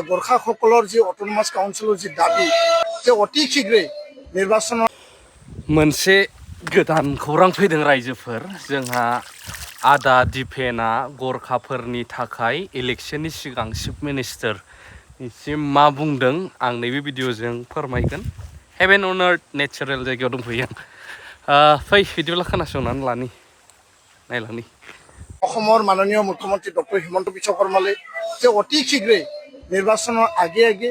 गोरखाসকলৰ যি অটোনমাস কাউন্সিলৰ যি দাবী যে অতি শীঘ্ৰে নিৰ্বাচন मोनसे गोदान खौरां फैदों रायजोफोर जोंहा आदा दिपेना गरखाफोरनि थाखाय इलेक्शननि सिगां चिफ मिनिस्टारनिसिम मा बुंदों आं नैबे भिडिअजों फोरमायगोन हेभेन अन आर्थ नेचारेल जायगायाव दंफैयो आं फै बिदिब्ला खोनासंनानै लानि नायलांनि অসমৰ মাননীয় মুখ্যমন্ত্ৰী ডক্টৰ হিমন্ত বিশ্ব শৰ্মালৈ যে অতি শীঘ্ৰে নিৰ্বাচনৰ আগে আগে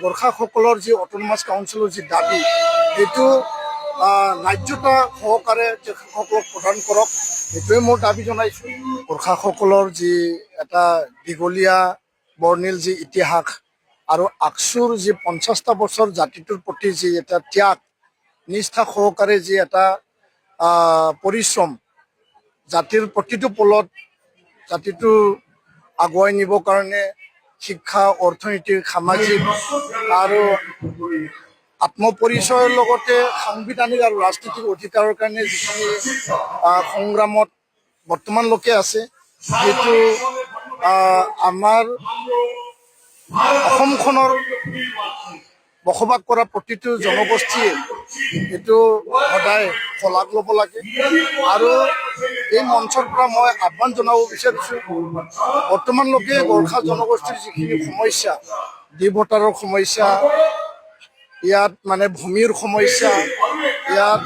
গোৰখাসকলৰ যি অটোনমাস কাউন্সিলৰ যি দাবী সেইটো ন্যায্যতা সহকাৰে তেখেতসকলক প্ৰদান কৰক সেইটোৱে মোৰ দাবী জনাইছোঁ। গোৰখাসকলৰ যি এটা দীঘলীয়া বৰ্ণিল যি ইতিহাস আৰু আকচুৰ যি ৫০টা বছৰ জাতিটোৰ প্ৰতি যি এটা ত্যাগ নিষ্ঠা সহকাৰে যি এটা পৰিশ্ৰম জাতিৰ প্ৰতিটো পলত জাতিটো আগুৱাই নিবৰ কাৰণে শিক্ষা অৰ্থনৈতিক সামাজিক আৰু আত্মপৰিচয়ৰ লগতে সাংবিধানিক আৰু ৰাজনৈতিক অধিকাৰৰ কাৰণে যিখিনি সংগ্ৰামত বৰ্তমানলৈকে আছে সেইটো আমাৰ অসমখনৰ বসবাস কৰা প্ৰতিটো জনগোষ্ঠীয়ে এইটো সদায় শলাগ ল'ব লাগে আৰু এই মঞ্চৰ পৰা মই আহ্বান জনাব বিচাৰিছোঁ বৰ্তমানলৈকে গোৰ্খা জনগোষ্ঠীৰ যিখিনি সমস্যা ডি ভোটাৰৰ সমস্যা ইয়াত মানে ভূমিৰ সমস্যা ইয়াত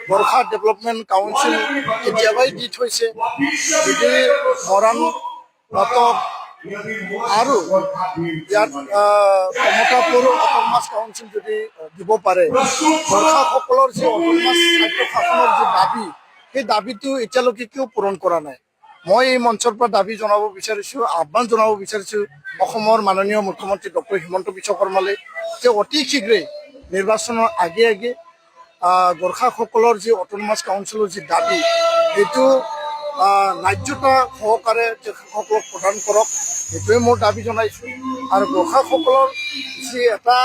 গোৰ্খা ডেভেলপমেণ্ট কাউন্সিল কেতিয়াবাই দি থৈছে যদি মৰাণ নাটক আৰু ইয়াত কমতাপুৰ অটোনমাস কাউন্সিল যদি দিব পাৰে গোৰ্খাসকলৰ যি অটোনমাস স্বায়ত্তশাসনৰ যি দাবী সেই দাবীটো এতিয়ালৈকে কিয় পূৰণ কৰা নাই মই এই মঞ্চৰ পৰা দাবী জনাব বিচাৰিছোঁ আহ্বান জনাব বিচাৰিছোঁ অসমৰ মাননীয় মুখ্যমন্ত্ৰী ডক্টৰ হিমন্ত বিশ্ব শৰ্মালৈ যে অতি শীঘ্ৰে নিৰ্বাচনৰ আগে আগে গোৰ্খাসকলৰ যি অটোনমাস কাউন্সিলৰ যি দাবী সেইটো ন্যায্যতা সহকাৰে তেখেতসকলক প্ৰদান কৰক সেইটোৱে মোৰ দাবী জনাইছোঁ আৰু গোৰ্খাসকলৰ যি এটা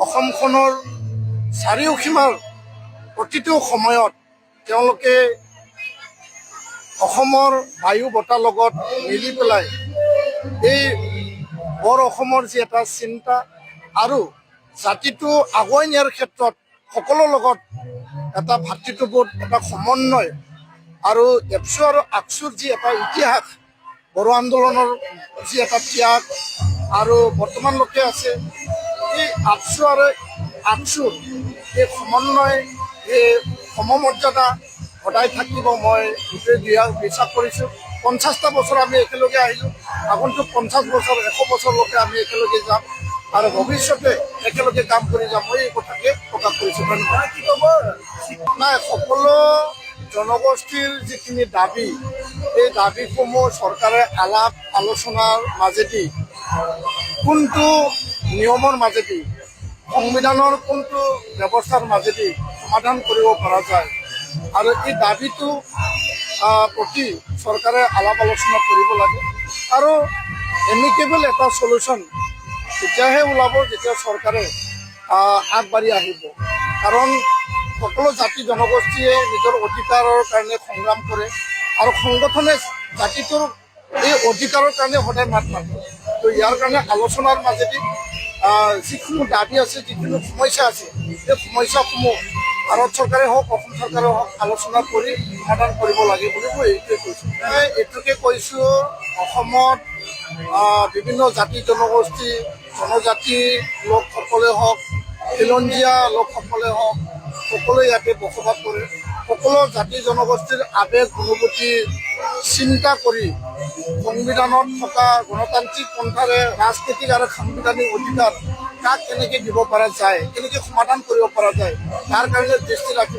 অসমখনৰ চাৰিওসীমাৰ প্ৰতিটো সময়ত তেওঁলোকে অসমৰ বায়ু বতাহৰ লগত মিলি পেলাই এই বৰ অসমৰ যি এটা চিন্তা আৰু জাতিটো আগুৱাই নিয়াৰ ক্ষেত্ৰত সকলোৰ লগত এটা ভাতৃত্ববোধ এটা সমন্বয় আৰু এপচু আৰু আকচুৰ যি এটা ইতিহাস বড়ো আন্দোলনৰ যি এটা ত্যাগ আৰু বৰ্তমানলৈকে আছে এই আপচু আৰু আকচুৰ এই সমন্বয় এই সমমৰ্যাদা সদায় থাকিব মই সেইটোৱে বিশ্বাস কৰিছোঁ ৫০টা বছৰ আমি একেলগে আহিলোঁ আগন্তুক ৫০ বছৰ ১০০ বছৰলৈকে আমি একেলগে যাম আৰু ভৱিষ্যতে একেলগে কাম কৰি যাম মই এই কথাকে প্ৰকাশ কৰিছোঁ কি ক'ব নাই সকলো জনগোষ্ঠীৰ যিখিনি দাবী এই দাবীসমূহ চৰকাৰে আলাপ আলোচনাৰ মাজেদি কোনটো নিয়মৰ মাজেদি সংবিধানৰ কোনটো ব্যৱস্থাৰ মাজেদি সমাধান কৰিব পৰা যায় আৰু এই দাবীটো প্ৰতি চৰকাৰে আলাপ আলোচনা কৰিব লাগে আৰু এমিকেবল এটা চলিউশ্যন তেতিয়াহে ওলাব যেতিয়া চৰকাৰে আগবাঢ়ি আহিব কাৰণ সকলো জাতি জনগোষ্ঠীয়ে নিজৰ অধিকাৰৰ কাৰণে সংগ্ৰাম কৰে আৰু সংগঠনে জাতিটোৰ এই অধিকাৰৰ কাৰণে সদায় মাত মাতে তো ইয়াৰ কাৰণে আলোচনাৰ মাজেদি যিসমূহ দাবী আছে যিখিনি সমস্যা আছে সেই সমস্যাসমূহ ভাৰত চৰকাৰে হওক অসম চৰকাৰে হওক আলোচনা কৰি সমাধান কৰিব লাগে বুলি মই এইটোৱে কৈছোঁ এইটোকে কৈছোঁ অসমত বিভিন্ন জাতি জনগোষ্ঠী জনজাতি লোকসকলে হওক খিলঞ্জীয়া লোকসকলে হওক সকলোৱে ইয়াতে বসবাস কৰে সকলো জাতি জনগোষ্ঠীৰ আৱেগ অনুভূতি চিন্তা কৰি সংবিধানত থকা গণতান্ত্ৰিক পন্থাৰে ৰাজনৈতিক আৰু সাংবিধানিক অধিকাৰ কাক কেনেকৈ দিব পৰা যায় কেনেকৈ সমাধান কৰিব পৰা যায় তাৰ কাৰণে দৃষ্টি ৰাখি